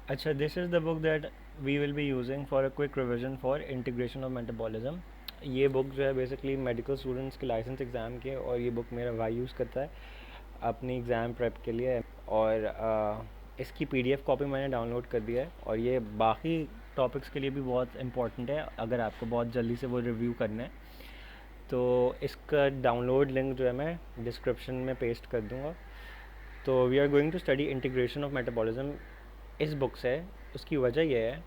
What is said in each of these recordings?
अच्छा, this is the book that we will be using for a quick revision for integration of metabolism. ये book जो है basically medical students के licence exam के, और ये बुक मेरा भाई यूज़ करता है अपनी एग्ज़ाम प्रेप के लिए। और इसकी पीडीएफ कॉपी मैंने डाउनलोड कर दिया है, और ये बाकी टॉपिक्स के लिए भी बहुत इंपॉर्टेंट है अगर आपको बहुत जल्दी से वो रिव्यू करना है। तो इसका डाउनलोड लिंक जो है मैं डिस्क्रिप्शन में पेस्ट कर दूँगा। तो we are going to study integration of metabolism इस बुक से। उसकी वजह यह है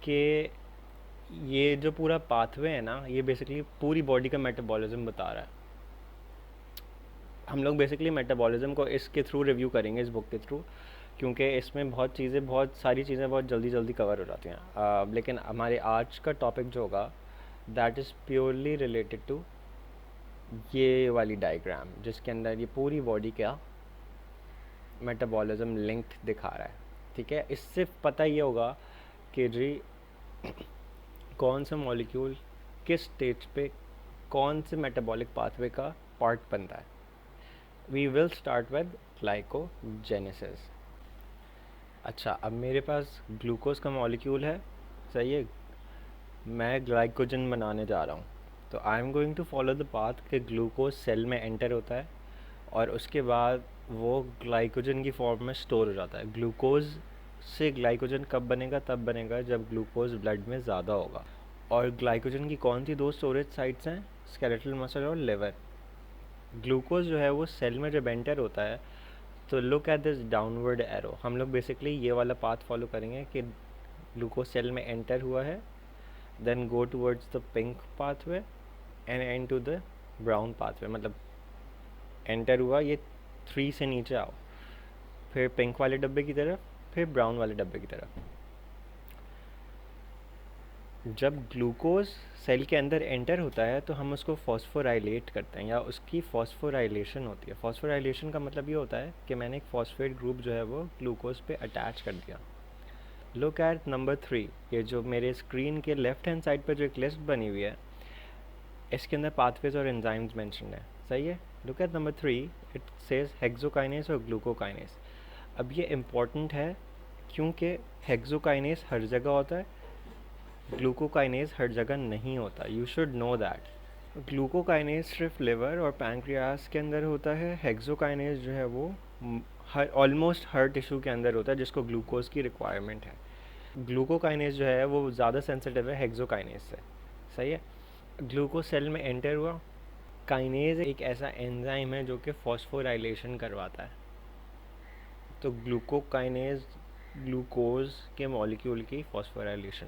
कि ये जो पूरा पाथवे है ना, ये बेसिकली पूरी बॉडी का मेटाबॉलिज्म बता रहा है। हम लोग बेसिकली मेटाबॉलिज्म को इसके थ्रू रिव्यू करेंगे, इस बुक के थ्रू, क्योंकि इसमें बहुत सारी चीज़ें बहुत जल्दी जल्दी कवर हो जाती हैं। लेकिन हमारे आज का टॉपिक जो होगा that is purely related to ये वाली डायग्राम, जिसके अंदर ये पूरी बॉडी का मेटाबॉलिज्म लिंक दिखा रहा है। ठीक है, इससे पता ये होगा कि जी कौन सा मॉलिक्यूल किस स्टेज पे कौन से मेटाबॉलिक पाथवे का पार्ट बनता है। We will start with glycogenesis. अच्छा, अब मेरे पास ग्लूकोज का मॉलिक्यूल है, सही है। मैं ग्लाइकोजन बनाने जा रहा हूँ, तो I am going to follow the path कि ग्लूकोज सेल में एंटर होता है और उसके बाद वो ग्लाइकोजन की फॉर्म में स्टोर हो जाता है। ग्लूकोज से ग्लाइकोजन कब बनेगा? तब बनेगा जब ग्लूकोज ब्लड में ज़्यादा होगा। और ग्लाइकोजन की कौन सी दो स्टोरेज साइट्स हैं? स्केलेटल मसल और लिवर। ग्लूकोज जो है वो सेल में जब एंटर होता है, तो look at this downward arrow. हम लोग बेसिकली ये वाला पाथ फॉलो करेंगे कि ग्लूकोज सेल में एंटर हुआ है, then go towards the pink pathway and and to the brown pathway. मतलब एंटर हुआ, ये 3 से नीचे आओ, फिर पिंक वाले डब्बे की तरफ, फिर ब्राउन वाले डब्बे की तरफ। जब ग्लूकोज सेल के अंदर एंटर होता है तो हम उसको फॉस्फोराइलेट करते हैं, या उसकी फॉस्फोराइलेशन होती है। फॉस्फोराइलेशन का मतलब ये होता है कि मैंने एक फॉस्फेट ग्रुप जो है वो ग्लूकोज पे अटैच कर दिया। लुक एट नंबर 3, ये जो मेरे स्क्रीन के लेफ्ट हैंड साइड पर जो एक लिस्ट बनी हुई है, इसके अंदर पाथवेज और एंजाइम्स मेंशन्ड है, सही है। Look at number 3, it says hexokinase और ग्लूकोकाइनेस। अब ये इम्पॉर्टेंट है क्योंकि हेक्सोकाइनेस हर जगह होता है, ग्लूकोकाइनेस हर जगह नहीं होता। You should know that. Glucokinase सिर्फ लिवर और पैंक्रियास के अंदर होता है। हेक्सोकाइनेस जो है वो हर ऑलमोस्ट हर टिश्यू के अंदर होता है जिसको ग्लूकोज की रिक्वायरमेंट है। ग्लूकोकाइनेस जो है वो ज़्यादा सेंसिटिव है हेक्सोकाइनेस से, सही है। ग्लूकोज सेल में एंटर हुआ। काइनेज एक ऐसा एंजाइम है जो कि फॉस्फोराइलेशन करवाता है। तो ग्लूकोकाइनेज ग्लूकोज के मॉलिक्यूल की फॉस्फोराइलेशन।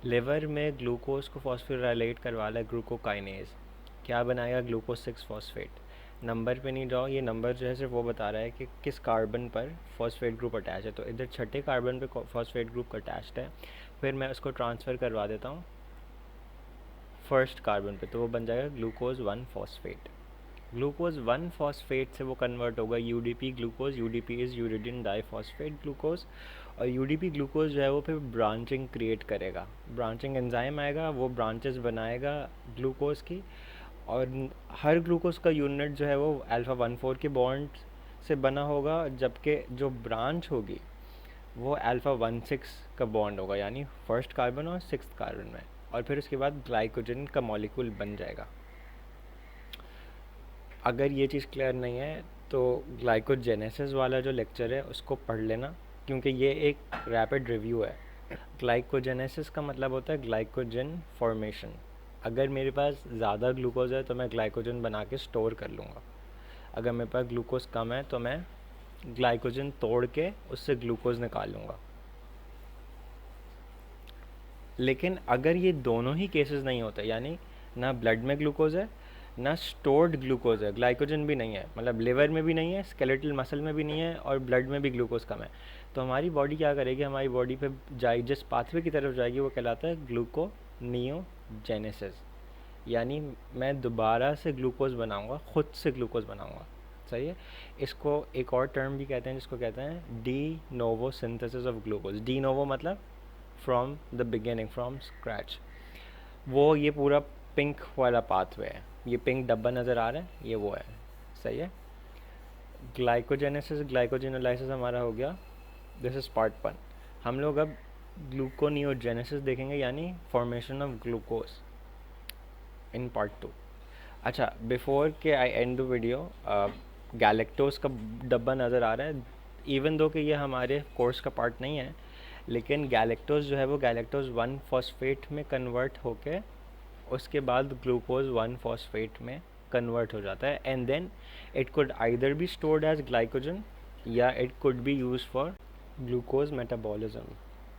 लिवर में ग्लूकोज को फॉस्फोराइलेट करवा रहा है ग्लूकोकाइनेज, क्या बनाएगा? Glucose 6 phosphate. नंबर पे नहीं जाओ, ये नंबर जो है सिर्फ वो बता रहा है कि किस कार्बन पर फॉस्फेट ग्रुप अटैच है। तो इधर छठे कार्बन पे फॉस्फेट ग्रुप अटैच्ड है। फिर मैं उसको ट्रांसफ़र करवा देता हूँ फर्स्ट कार्बन पे, तो वो बन जाएगा ग्लूकोज 1 फॉस्फेट। ग्लूकोज 1 फॉस्फेट से वो कन्वर्ट होगा UDP glucose. UDP is uridine diphosphate glucose. और यूडीपी ग्लूकोज जो है वो फिर ब्रांचिंग क्रिएट करेगा। ब्रांचिंग एंजाइम आएगा, वो ब्रांचेस बनाएगा ग्लूकोज की। और हर ग्लूकोज का यूनिट जो है वो अल्फ़ा 1,4 के बॉन्ड से बना होगा, जबकि जो ब्रांच होगी वो अल्फ़ा 1,6 का बॉन्ड होगा, यानी फर्स्ट कार्बन और सिक्स कार्बन में। और फिर उसके बाद ग्लाइकोजन का मॉलिक्यूल बन जाएगा। अगर ये चीज़ क्लियर नहीं है तो ग्लाइकोजेनेसिस वाला जो लेक्चर है उसको पढ़ लेना, क्योंकि ये एक रैपिड रिव्यू है। ग्लाइकोजेनेसिस का मतलब होता है ग्लाइकोजन फॉर्मेशन। अगर मेरे पास ज़्यादा ग्लूकोज है तो मैं ग्लाइकोजन बना के स्टोर कर लूँगा। अगर मेरे पास ग्लूकोज कम है तो मैं ग्लाइकोजन तोड़ के उससे ग्लूकोज निकाल लूँगा। लेकिन अगर ये दोनों ही केसेस नहीं होते, यानी ना ब्लड में ग्लूकोज है ना स्टोर्ड ग्लूकोज है, ग्लाइकोजन भी नहीं है, मतलब लिवर में भी नहीं है, स्केलेटल मसल में भी नहीं है, और ब्लड में भी ग्लूकोज कम है, तो हमारी बॉडी क्या करेगी? हमारी बॉडी पे जाए जिस पाथवे की तरफ जाएगी वो कहलाता है ग्लूकोनियोजेनेसिस। यानी मैं दोबारा से ग्लूकोज बनाऊंगा, खुद से ग्लूकोज बनाऊंगा, सही है। इसको एक और टर्म भी कहते हैं जिसको कहते हैं de novo synthesis of glucose. De novo मतलब from the beginning, from scratch. वो ये पूरा पिंक वाला पाथवे है, ये पिंक डब्बा नज़र आ रहा है, ये वो है, सही है। ग्लाइकोजेनेसिस ग्लाइकोजेनोलाइसिस हमारा हो गया दिस इज़ पार्ट 1। हम लोग अब ग्लूकोनियोजेनेसिस देखेंगे, यानी formation of glucose in part 2। अच्छा, बिफोर के आई एंड द वीडियो, गैलेक्टोज का डब्बा नज़र आ रहा है, इवन दो कि ये हमारे कोर्स का पार्ट नहीं है, लेकिन गैलेक्टोज जो है वो गैलेक्टोज 1 फॉस्फेट में कन्वर्ट होके उसके बाद ग्लूकोज 1 फॉस्फेट में कन्वर्ट हो जाता है, and then it could either be stored as glycogen या it could be use for glucose metabolism.